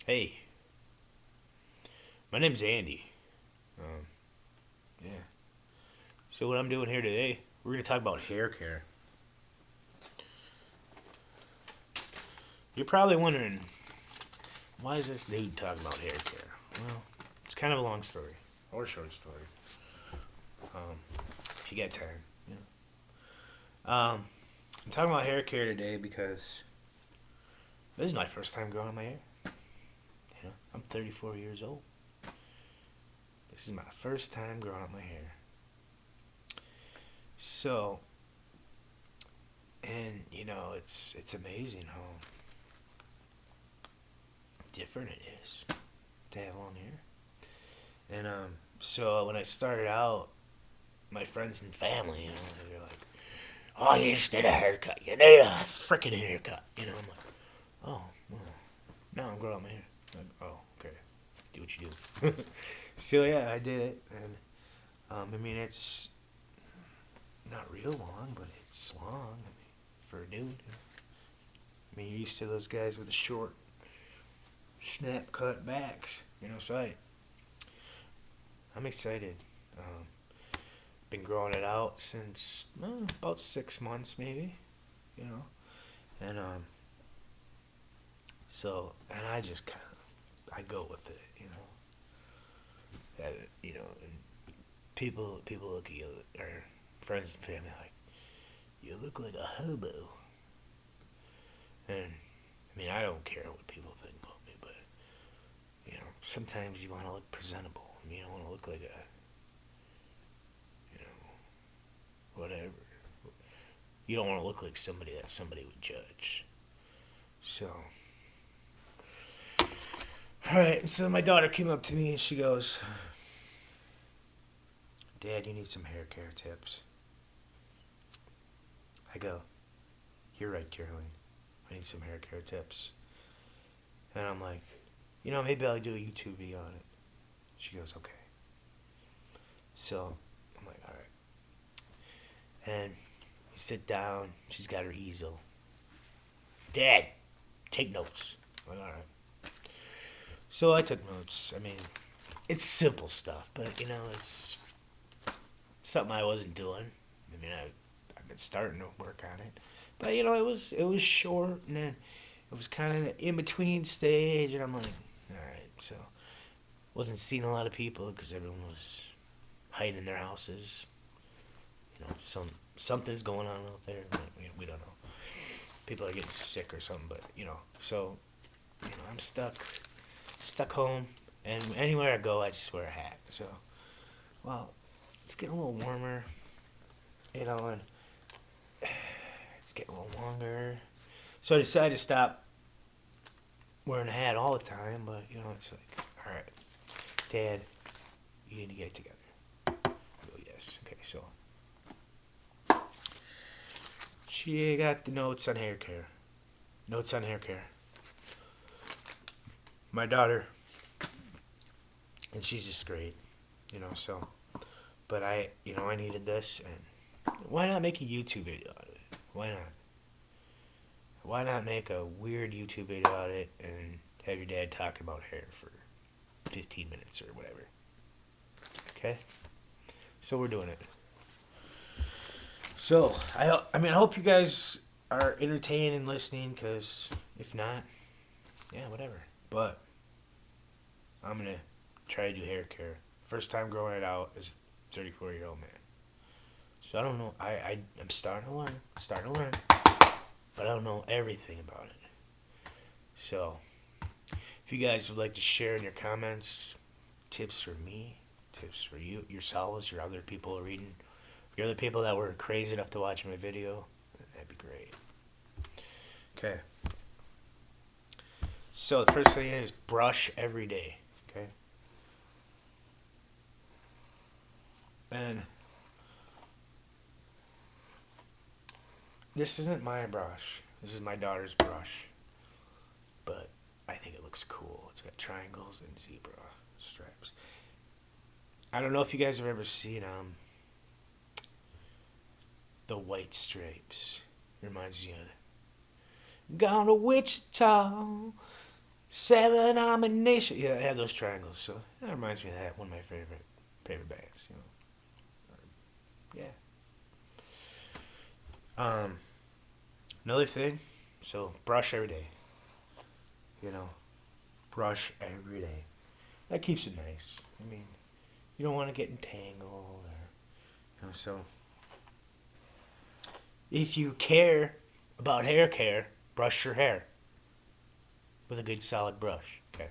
Hey, my name's Andy. Um, yeah. So what I'm doing here today, we're gonna talk about hair care. You're probably wondering, why is this dude talking about hair care? Well, it's kind of a long story, or a short story. Um, if you got time. I'm talking about hair care today because this is my first time growing my hair. I'm 34 years old. This is my first time growing out my hair. So, and it's amazing how different it is to have long hair. And so when I started out, my friends and family, they're like, "Oh, you just need a haircut. You need a freaking haircut." I'm like, "Oh, well, now I'm growing my hair." Like, "Oh, okay, do what you do." So yeah, I did it, and I mean it's not real long, but it's long. I mean, for a dude. I mean, you're used to those guys with the short, snap cut backs, So I'm excited. Um, been growing it out since about 6 months, maybe, you know. And and I just kind of I go with it, and people look at you, or friends and family, like you look like a hobo. And I mean, I don't care what people think about me, but sometimes you want to look presentable. I mean, you don't want to look like a whatever. You don't want to look like somebody that somebody would judge. So, all right. So my daughter came up to me and she goes, "Dad, you need some hair care tips." I go, "You're right, Caroline. I need some hair care tips." And I'm like, maybe I'll do a YouTube video on it. She goes, "Okay." So I'm like, "All right." And we sit down. She's got her easel. "Dad, take notes." I'm like, "All right." So I took notes. I mean, it's simple stuff, but it's something I wasn't doing. I mean, I've been starting to work on it, but it was short, and then it was kind of in between stage, and I'm like, all right. So wasn't seeing a lot of people because everyone was hiding in their houses. Something's going on out there. We don't know. People are getting sick or something, but so I'm stuck home, and anywhere I go, I just wear a hat. So well, it's getting a little warmer, and it's getting a little longer. So I decided to stop wearing a hat all the time, but it's like, all right, Dad, you need to get it together. I go, yes. Okay, so she got the notes on hair care. Notes on hair care. My daughter, and she's just great, so, but I needed this, and why not make a YouTube video out of it? Why not? Why not make a weird YouTube video out of it and have your dad talking about hair for 15 minutes or whatever? Okay? So we're doing it. So I hope you guys are entertained and listening. Because if not, yeah, whatever. But I'm gonna try to do hair care. First time growing it out as a 34-year-old man. So I don't know. I'm starting to learn. But I don't know everything about it. So if you guys would like to share in your comments tips for me, tips for you yourselves, your other people reading, your other people that were crazy enough to watch my video, that'd be great. Okay. So the first thing is brush every day. Okay. And this isn't my brush. This is my daughter's brush. But I think it looks cool. It's got triangles and zebra stripes. I don't know if you guys have ever seen the white stripes. Reminds me of Gone to Wichita. 7 nominations. Yeah, I had those triangles. So that reminds me of that. One of my favorite bands. Yeah. Another thing. So brush every day. You know, brush every day. That keeps it nice. I mean, you don't want to get entangled so if you care about hair care, brush your hair with a good solid brush. Okay.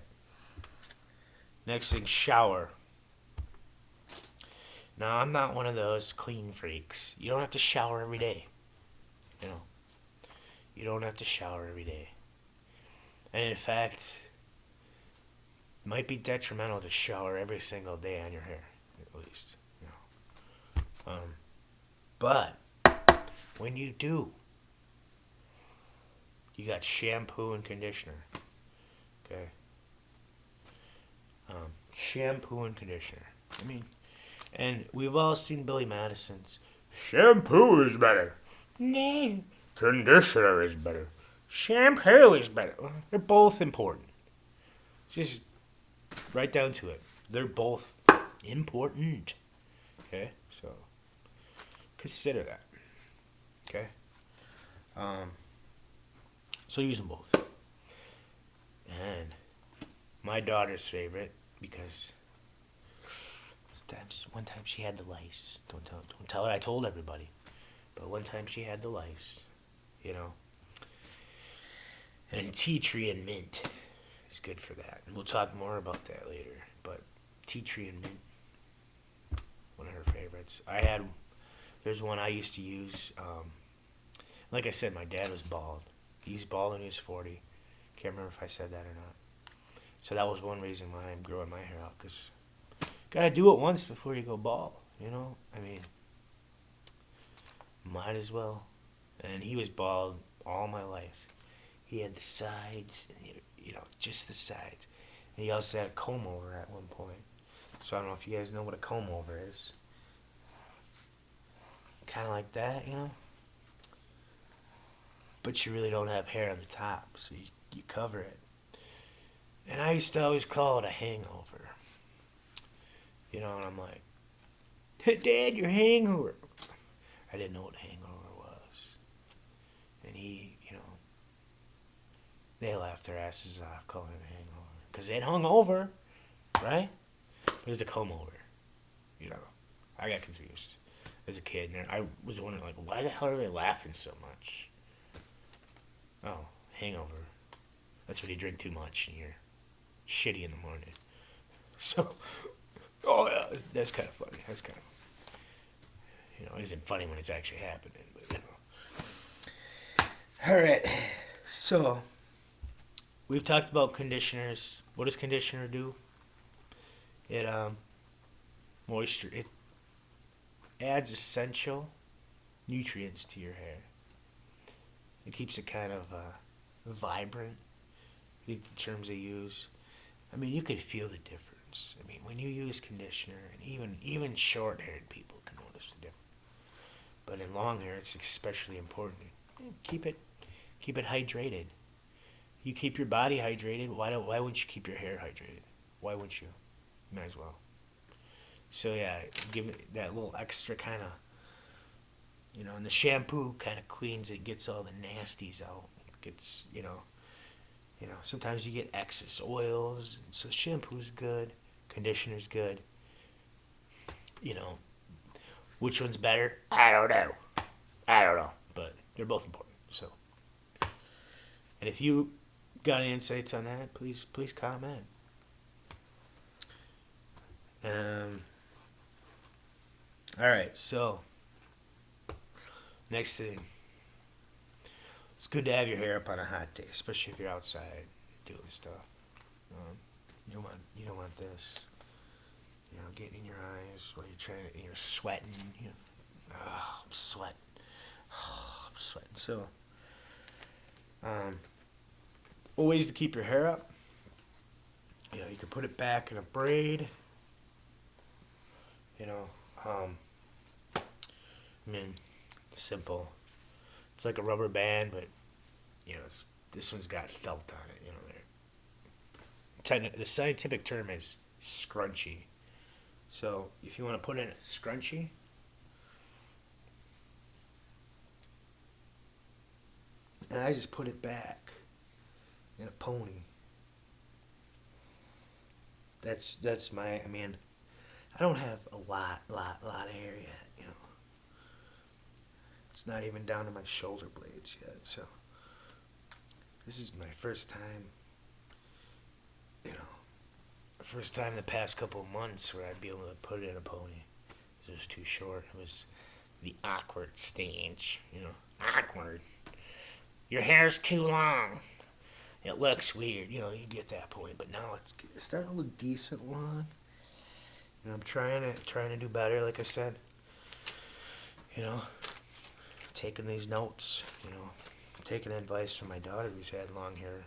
Next thing, shower. Now, I'm not one of those clean freaks. You don't have to shower every day. You know, you don't have to shower every day. And in fact, it might be detrimental to shower every single day on your hair, at least. But when you do, you got shampoo and conditioner. Okay. Shampoo and conditioner. I mean, and we've all seen Billy Madison's shampoo is better. No. Conditioner is better. Shampoo is better. They're both important. Just right down to it. They're both important. Okay? So consider that. Okay? So use them both. And my daughter's favorite, because one time she had the lice. Don't tell her I told everybody. But one time she had the lice, And tea tree and mint is good for that. And we'll talk more about that later. But tea tree and mint, one of her favorites. There's one I used to use. Like I said, my dad was bald. He was bald when he was 40. Can't remember if I said that or not. So that was one reason why I'm growing my hair out, because gotta do it once before you go bald, I mean, might as well. And he was bald all my life. He had the sides, and just the sides. And he also had a comb over at one point. So I don't know if you guys know what a comb over is. Kind of like that, But you really don't have hair on the top, so you cover it. And I used to always call it a hangover. And I'm like, hey, Dad, your hangover. I didn't know what a hangover was. And they laughed their asses off calling it a hangover. Because it hung over, right? But it was a comb over. I got confused as a kid. And I was wondering, like, why the hell are they laughing so much? Oh, hangover. That's when you drink too much and you're shitty in the morning. So, oh yeah, that's kind of funny. That's kind of, it isn't funny when it's actually happening, but All right, so we've talked about conditioners. What does conditioner do? It it adds essential nutrients to your hair. It keeps it kind of vibrant. The terms they use. I mean, you could feel the difference. I mean, when you use conditioner, and even short-haired people can notice the difference. But in long hair, it's especially important. Keep it hydrated. You keep your body hydrated. Why wouldn't you keep your hair hydrated? Why wouldn't you? Might as well. So yeah, give it that little extra kind of, and the shampoo kind of cleans it, gets all the nasties out. Gets, sometimes you get excess oils, so shampoo's good, conditioner's good. Which one's better? I don't know, but they're both important. So, and if you got any insights on that, please comment. All right, so next thing. It's good to have your hair up on a hot day, especially if you're outside doing stuff. You don't want this, getting in your eyes while you're sweating. I'm sweating. I'm sweating. So, ways to keep your hair up. You can put it back in a braid. Simple. It's like a rubber band, but this one's got felt on it. The scientific term is scrunchy. So if you want to put in a scrunchie, and I just put it back in a pony. That's my. I mean, I don't have a lot of hair yet. You know, it's not even down to my shoulder blades yet. So this is my first time. You know, first time in the past couple of months where I'd be able to put it in a pony. It was too short. It was the awkward stage. You know, awkward. Your hair's too long. It looks weird. You know, you get that point. But now it's starting to look decent long. And I'm trying to do better. Like I said, you know, taking these notes. You know, taking advice from my daughter who's had long hair.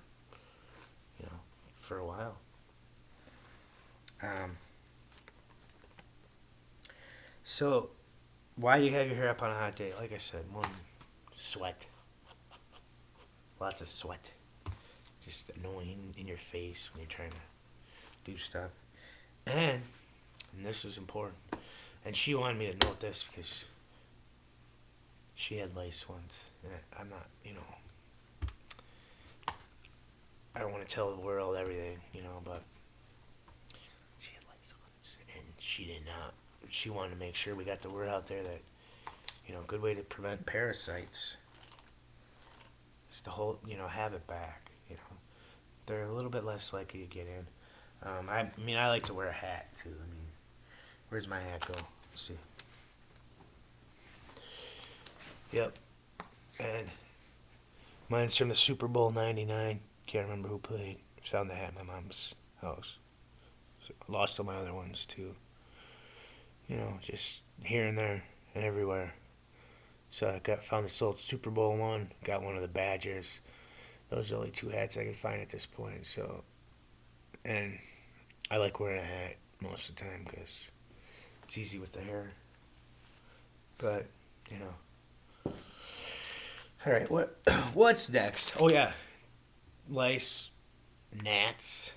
You know, for a while. So, why do you have your hair up on a hot day? Like I said, one, sweat. Lots of sweat. Just annoying in your face when you're trying to do stuff. And this is important, and she wanted me to note this because she had lice once. And I'm not, you know, I don't want to tell the world everything, you know, but she had lice once, and she did not. She wanted to make sure we got the word out there that, you know, a good way to prevent parasites is to hold, you know, have it back. You know, they're a little bit less likely to get in. I mean, I like to wear a hat too. I mean, where's my hat go? Let's see. Yep, and mine's from the Super Bowl '99. Can't remember who played. Found the hat in my mom's house. So, lost all my other ones too. You know, just here and there and everywhere. So I found this old Super Bowl one. Got one of the Badgers. Those are the only two hats I can find at this point. So, and I like wearing a hat most of the time because it's easy with the hair. But you know. All right, what's next? Oh yeah, lice, gnats,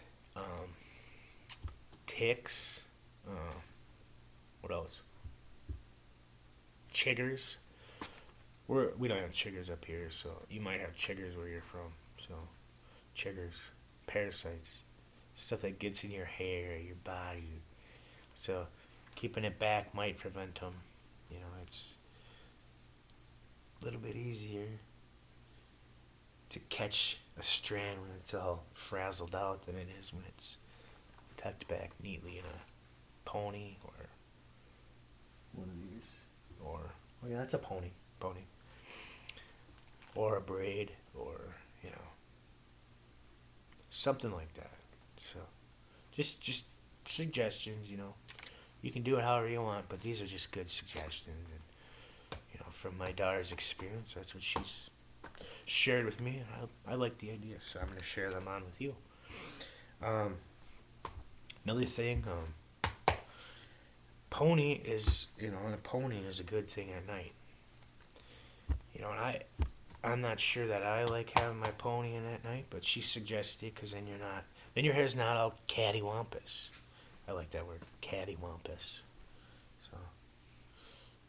ticks. What else? Chiggers. We don't have chiggers up here, so you might have chiggers where you're from. So, chiggers, parasites, stuff that gets in your hair, your body. So, keeping it back might prevent them. You know, it's a little bit easier to catch a strand when it's all frazzled out than it is when it's tucked back neatly in a pony or one of these. Or, oh yeah, that's a pony. Or a braid, or, you know, something like that. So, just suggestions, you know. You can do it however you want, but these are just good suggestions. And, you know, from my daughter's experience, that's what she's shared with me. And I like the idea, so I'm going to share them on with you. Another thing, pony is, you know, and a pony is a good thing at night. You know, and I'm not sure that I like having my pony in at night, but she suggested because then your hair's not all cattywampus. I like that word, cattywampus. So,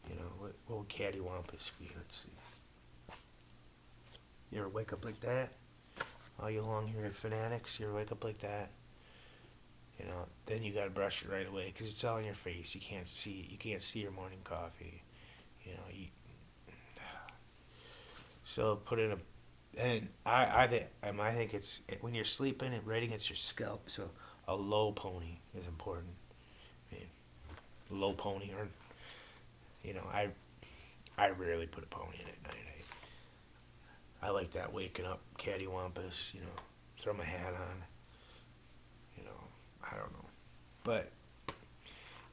you know, what would cattywampus be? Let's see. You ever wake up like that? All you long-haired fanatics, you ever wake up like that? You know, then you gotta brush it right away because it's all in your face. You can't see your morning coffee. You know, so put in I think it's when you're sleeping and right against your scalp. So a low pony is important. I mean, low pony, or you know, I rarely put a pony in at night. I like that waking up cattywampus. You know, throw my hat on. You know, I don't know, but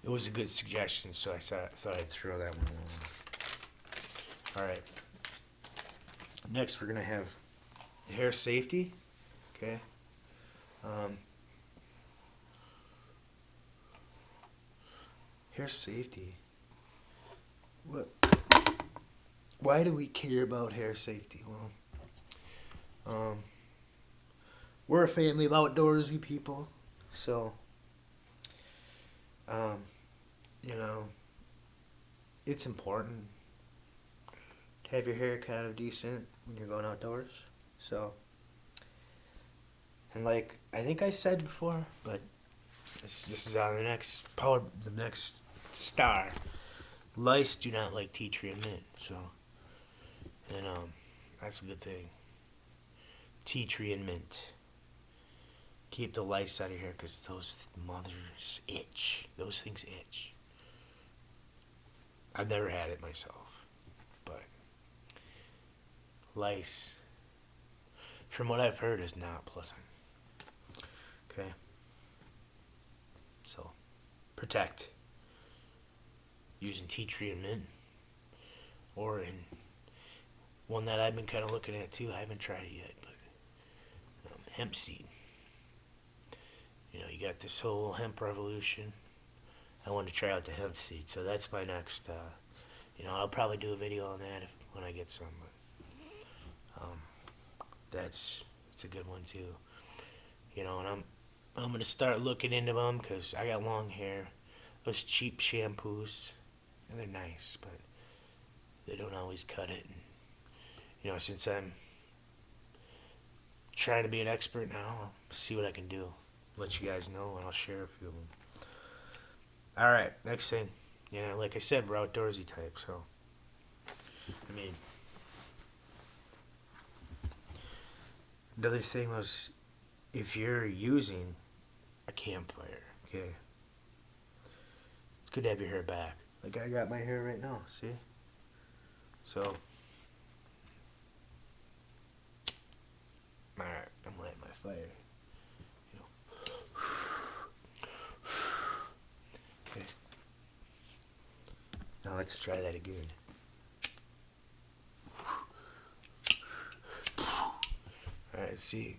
it was a good suggestion, so I thought I'd throw that one along. All right. Next, we're going to have hair safety. Okay. Hair safety. Why do we care about hair safety? Well, we're a family of outdoorsy people, so um, you know, it's important to have your hair kind of decent when you're going outdoors. So, and like I think I said before, but this is on the next star. Lice do not like tea tree and mint, so and that's a good thing. Tea tree and mint. Keep the lice out of here because those mothers itch. Those things itch. I've never had it myself, but lice, from what I've heard, is not pleasant. Okay? So, protect. Using tea tree and mint. Or in one that I've been kind of looking at too. I haven't tried it yet, but hemp seed. You know, you got this whole hemp revolution. I want to try out the hemp seed, so that's my next. I'll probably do a video on that when I get some. But, it's a good one too. You know, and I'm gonna start looking into them because I got long hair. Those cheap shampoos, and they're nice, but they don't always cut it. And, you know, since I'm trying to be an expert now, I'll see what I can do. Let you guys know, and I'll share a few of them. All right, next thing. Yeah, like I said, we're outdoorsy type, so I mean, another thing was if you're using a campfire, okay, it's good to have your hair back. Like I got my hair right now, see? So, alright, I'm lighting my fire. You know. Okay. Now let's try that again. Alright, see,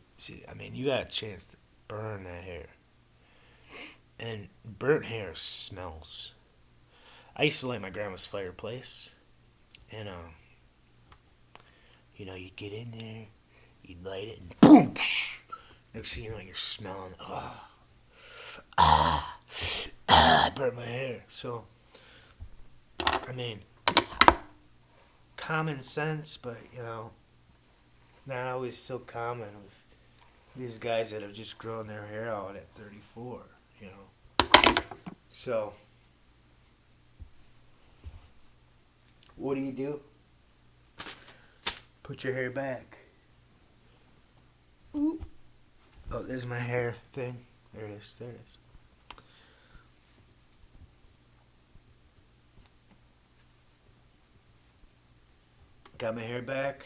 I mean, you got a chance to burn that hair. And burnt hair smells. I used to light my grandma's fireplace, and you'd get in there, you'd light it, and boom! Next thing you know, you're smelling, I burnt my hair. So, I mean, common sense, but not always so common with these guys that have just grown their hair out at 34. So, what do? Put your hair back. Ooh. Oh, there's my hair thing. There it is. Got my hair back.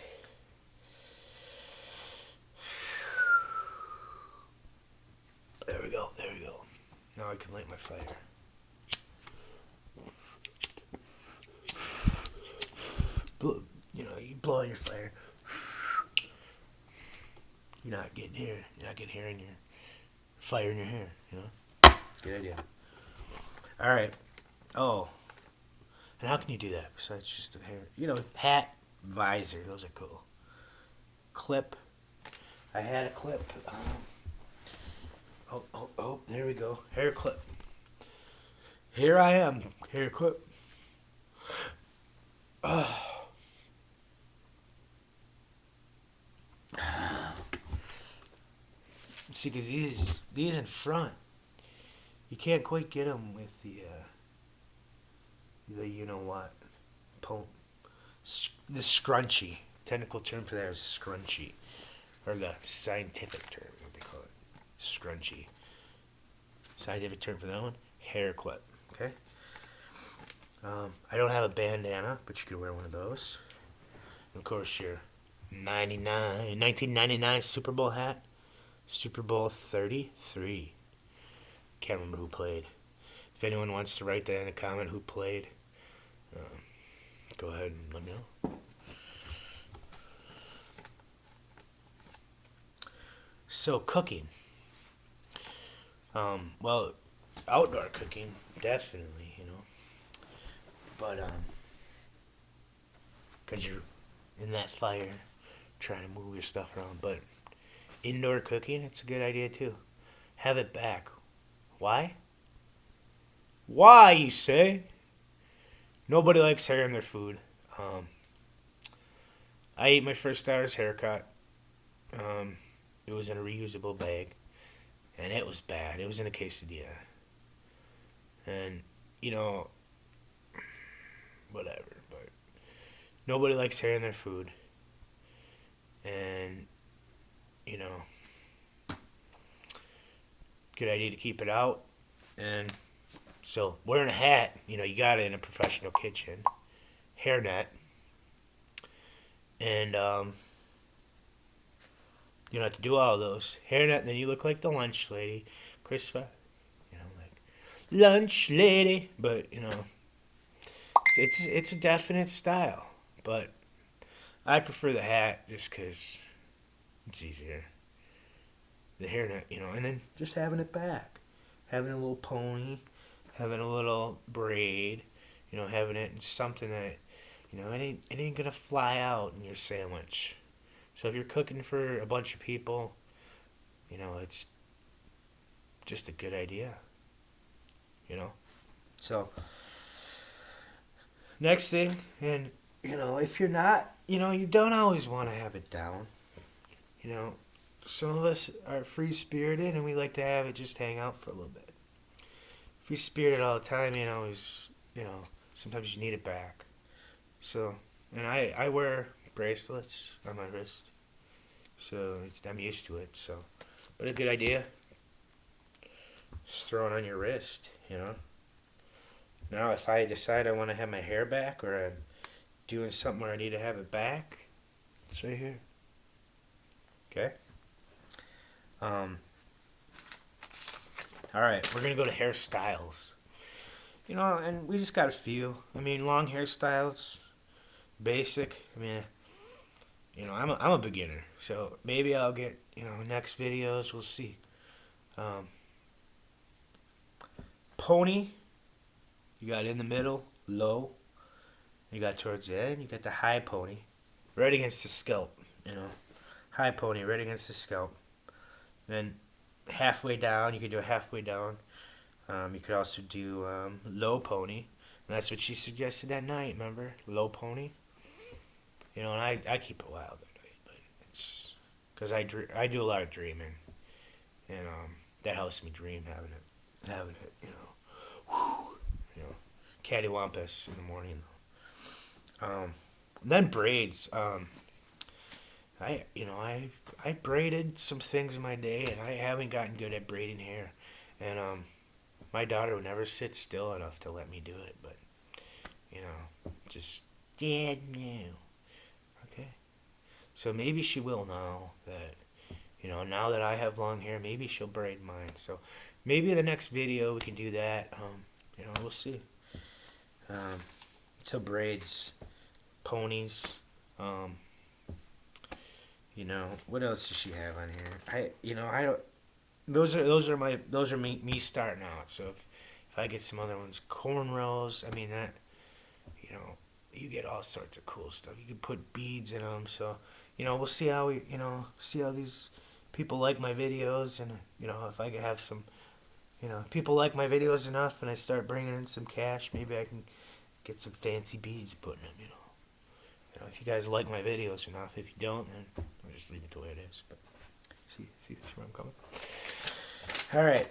There we go. Now I can light my fire. You blow on your fire. You're not getting hair in your fire in your hair, Good idea. Alright. Oh. And how can you do that besides just the hair? Hat, visor, those are cool. Clip. I had a clip. Oh, there we go. Hair clip. Here I am. Hair clip. See, because these in front, you can't quite get them with the you-know-what. The scrunchie. Technical term for that is scrunchie. Or the scientific term, what they call it. Scrunchie. Scientific term for that one, hair clip. Okay. I don't have a bandana, but you could wear one of those. And of course, your 1999 Super Bowl hat, Super Bowl 33. Can't remember who played. If anyone wants to write that in a comment who played, go ahead and let me know. So cooking. Well, outdoor cooking, definitely, But, because you're in that fire trying to move your stuff around. But indoor cooking, it's a good idea too. Have it back. Why? Why, you say? Nobody likes hair in their food. Um, I ate my first daughter's haircut. Um, it was in a reusable bag, and it was bad. It was in a quesadilla. And, you know, whatever. But nobody likes hair in their food. And, you know, good idea to keep it out. And so wearing a hat, you got it in a professional kitchen. Hairnet. And you don't have to do all those. Hairnet, then you look like the lunch lady. Crispa, like lunch lady. But, it's a definite style. But I prefer the hat just because it's easier. The hairnet, and then just having it back. Having a little pony, having a little braid, having it in something that, it ain't gonna fly out in your sandwich. So if you're cooking for a bunch of people, it's just a good idea, So, next thing, and, if you're not, you don't always want to have it down. Some of us are free spirited and we like to have it just hang out for a little bit. Free spirited all the time, sometimes you need it back. So, and I wear bracelets on my wrist. So I'm used to it. So, but a good idea. Just throw it on your wrist, Now, if I decide I want to have my hair back or I'm doing something where I need to have it back, it's right here. Okay? All right, we're going to go to hairstyles. And we just got a few. I mean, long hairstyles, basic. I mean, I'm a beginner, so maybe I'll get, next videos, we'll see. Pony, you got in the middle, low. You got towards the end, you got the high pony, right against the scalp, High pony, right against the scalp. Then halfway down, you could do a halfway down. You could also do low pony. And that's what she suggested that night, remember? Low pony. And I keep it wild that night. But it's because I do a lot of dreaming. And that helps me dream having it, whew, cattywampus in the morning. Then braids. I braided some things in my day, and I haven't gotten good at braiding hair. And my daughter would never sit still enough to let me do it, but just Dad, no. Okay, so maybe she will now that now that I have long hair, maybe she'll braid mine. So maybe the next video we can do that. We'll see. So braids, ponies. What else does she have on here? I don't. Those are me starting out. So if I get some other ones, cornrows. I mean that. You get all sorts of cool stuff. You can put beads in them. So we'll see how these people like my videos, and if I can have some, people like my videos enough, and I start bringing in some cash, maybe I can get some fancy beads put in them. If you guys like my videos enough. If you don't, then I'll just leave it the way it is. But see where I'm coming. All right,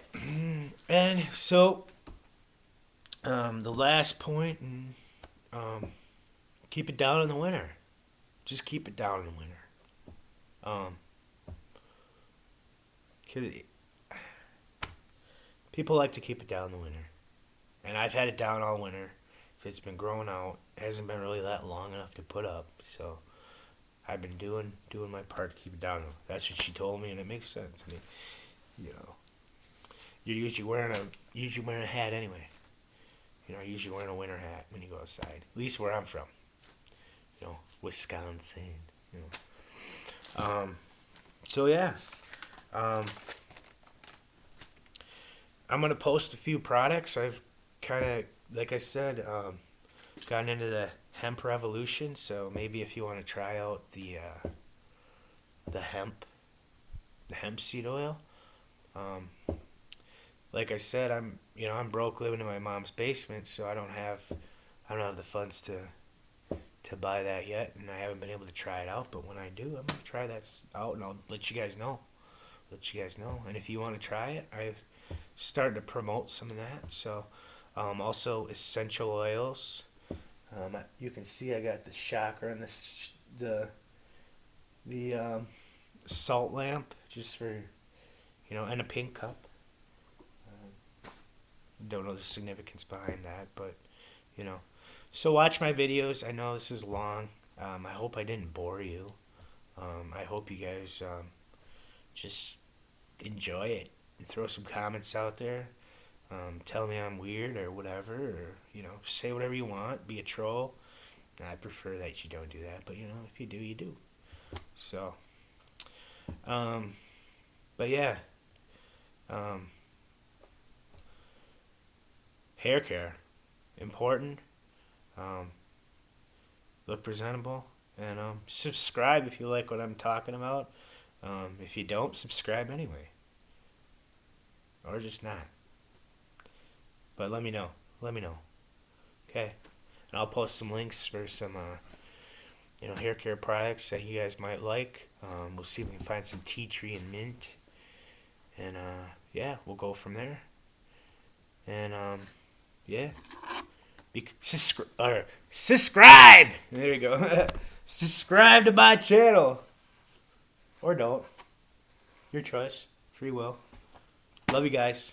and so the last point, and keep it down in the winter. Just keep it down in the winter. 'Cause people like to keep it down in the winter, and I've had it down all winter. If it's been growing out, it hasn't been really that long enough to put up, so I've been doing my part to keep it down. That's what she told me, and it makes sense. I mean, you're usually wearing a hat anyway. You're usually wearing a winter hat when you go outside. At least where I'm from. Wisconsin. So yeah. I'm gonna post a few products. I've kind of, like I said, gotten into the hemp revolution. So maybe if you want to try out the hemp the hemp seed oil. Um, like I said, I'm broke living in my mom's basement, so I don't have the funds to buy that yet, and I haven't been able to try it out. But when I do, I'm gonna try that out, and I'll let you guys know. Let you guys know. And if you want to try it, I've started to promote some of that. So, also essential oils. You can see I got the chakra and the salt lamp just for and a pink cup. Don't know the significance behind that, but you know. So watch my videos. I know this is long. I hope I didn't bore you. I hope you guys just enjoy it and throw some comments out there. Tell me I'm weird or whatever, or say whatever you want. Be a troll. I prefer that you don't do that, but if you do, you do. So, um, but yeah, um, hair care important. Um, look presentable, and subscribe if you like what I'm talking about. If you don't, subscribe anyway, or just not. But let me know. Let me know. Okay, and I'll post some links for some hair care products that you guys might like. We'll see if we can find some tea tree and mint, and yeah, we'll go from there. And yeah, subscribe. There you go. Subscribe to my channel, or don't. Your choice. Free will. Love you guys.